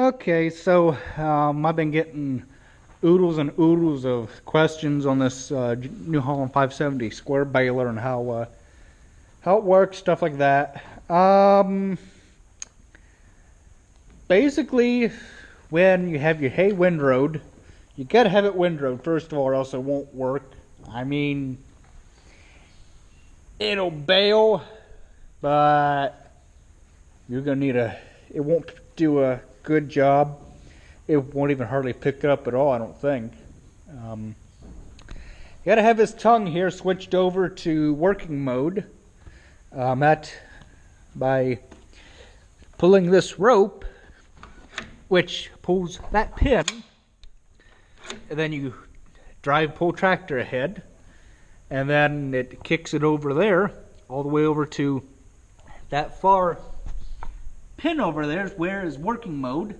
Okay, so I've been getting oodles and oodles of questions on this New Holland 570 square baler and how it works, stuff like that. Basically, when you have your hay windrowed, you gotta have it windrowed first of all, or else it won't work. I mean, it'll bale, but you're gonna need it won't do a good job. It won't even hardly pick it up at all, I don't think. You gotta have his tongue here switched over to working mode. That by pulling this rope, which pulls that pin, and then you pull tractor ahead, and then it kicks it over there, all the way over to that far pin over there where is working mode.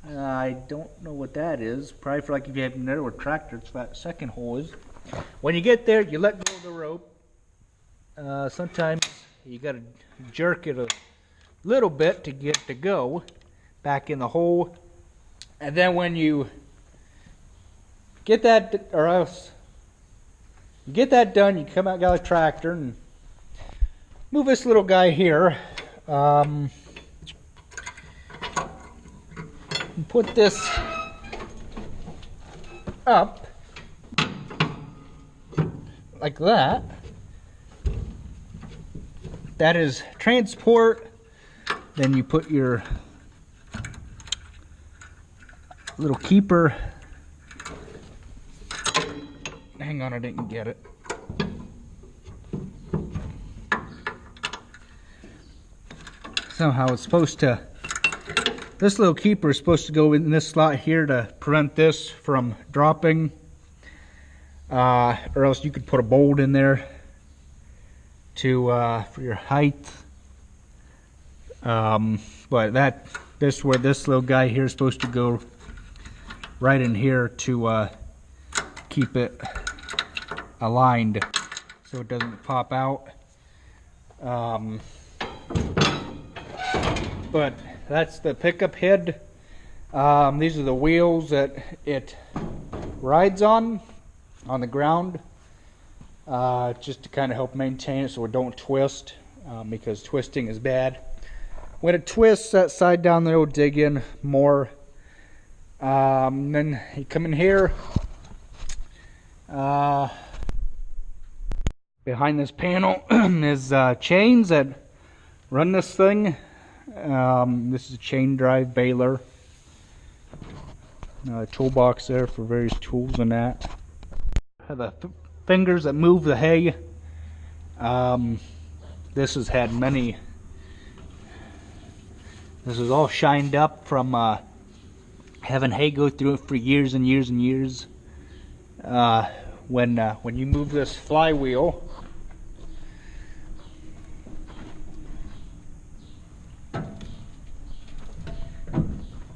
I don't know what that is. Probably for like if you have an with tractor, it's that second hole is. When you get there, you let go of the rope. Sometimes you gotta jerk it a little bit to get it to go back in the hole. And then when you get that, or else you get that done, you come out, got a tractor, and move this little guy here. Put this up like that. That is transport. Then you put your little keeper. Hang on, I didn't get it. Somehow it's supposed to, this little keeper is supposed to go in this slot here to prevent this from dropping. Or else you could put a bolt in there to for your height. But this where this little guy here is supposed to go right in here to keep it aligned so it doesn't pop out. But that's the pickup head. These are the wheels that it rides on the ground, just to kind of help maintain it so it don't twist, because twisting is bad. When it twists, that side down there will dig in more. Then you come in here. Behind this panel is chains that run this thing. This is a chain drive baler. Toolbox there for various tools and that. The fingers that move the hay. This has had many. This is all shined up from having hay go through it for years and years and years. When you move this flywheel,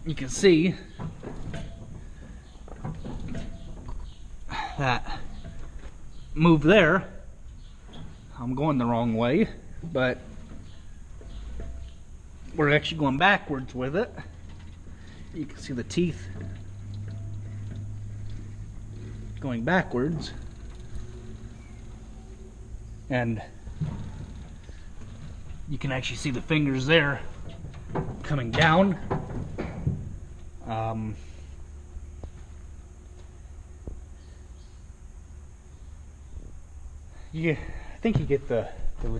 you can see that move there. I'm going the wrong way, but we're actually going backwards with it. You can see the teeth going backwards, and you can actually see the fingers there coming down. I think you get the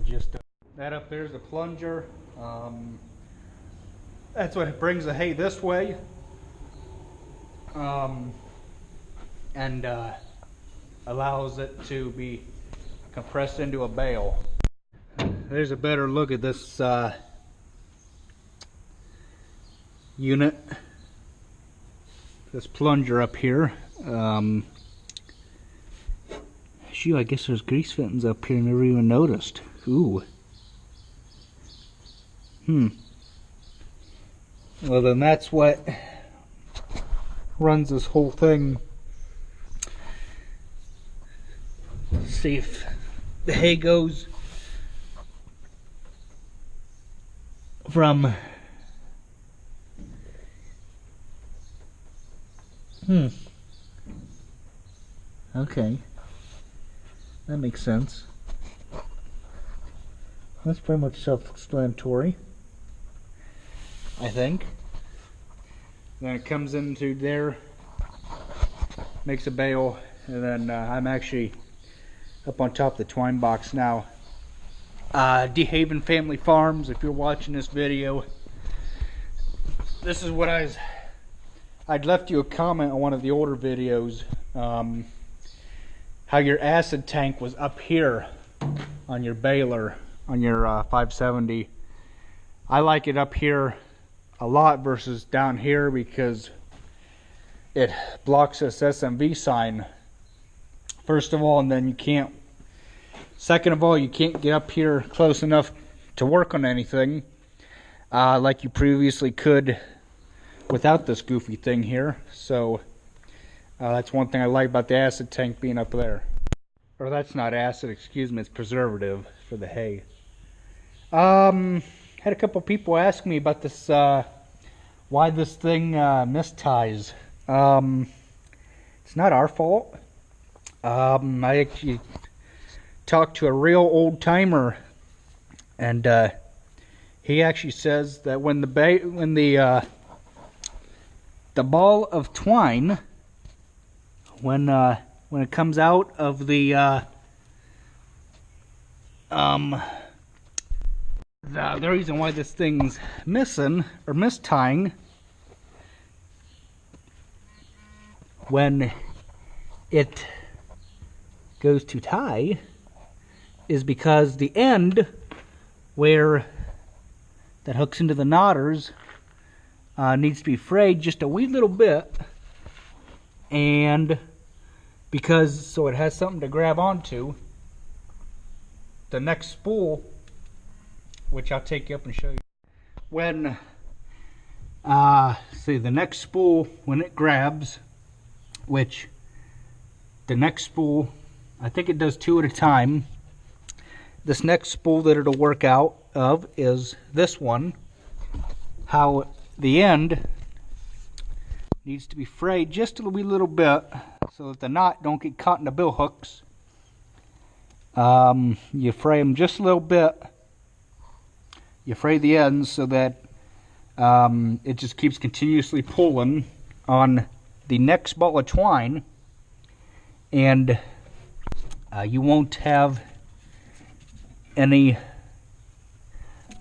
gist of that. Up there's the plunger. That's what brings the hay this way, and allows it to be compressed into a bale. There's a better look at this unit. This plunger up here. Shoot, I guess there's grease fittings up here, never even noticed. Ooh. Well, then that's what runs this whole thing. See if the hay goes from Okay. That makes sense. That's pretty much self-explanatory, I think. Then it comes into there, makes a bale, and then I'm actually up on top of the twine box now. DeHaven Family Farms, if you're watching this video, this is what I'd left you a comment on one of the older videos, how your acid tank was up here on your baler, on your 570. I like it up here a lot versus down here because it blocks this SMV sign, first of all, and then you can't, second of all, you can't get up here close enough to work on anything like you previously could without this goofy thing here. So that's one thing I like about the acid tank being up there. Or that's not acid, excuse me, it's preservative for the hay. Had a couple people ask me about this, why this thing misties. It's not our fault. I actually talked to a real old timer, and he actually says that when the ball of twine, when it comes out of the reason why this thing's missing or mistying, when it goes to tie, is because the end where that hooks into the knotters needs to be frayed just a wee little bit, and because so it has something to grab onto, the next spool, which I'll take you up and show you, when see the next spool, when it grabs, which the next spool, I think it does 2 at a time. This next spool that it'll work out of is this one. How the end needs to be frayed just a wee little bit so that the knot don't get caught in the bill hooks. You fray them just a little bit. You fray the ends so that it just keeps continuously pulling on the next ball of twine, and you won't have any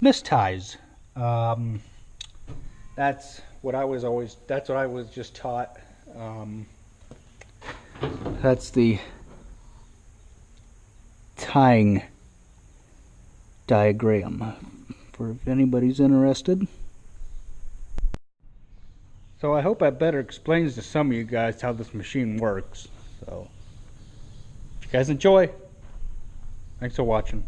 misties. That's what I was just taught. That's the tying diagram for if anybody's interested. So I hope that better explains to some of you guys how this machine works. So if you guys enjoy, thanks for watching.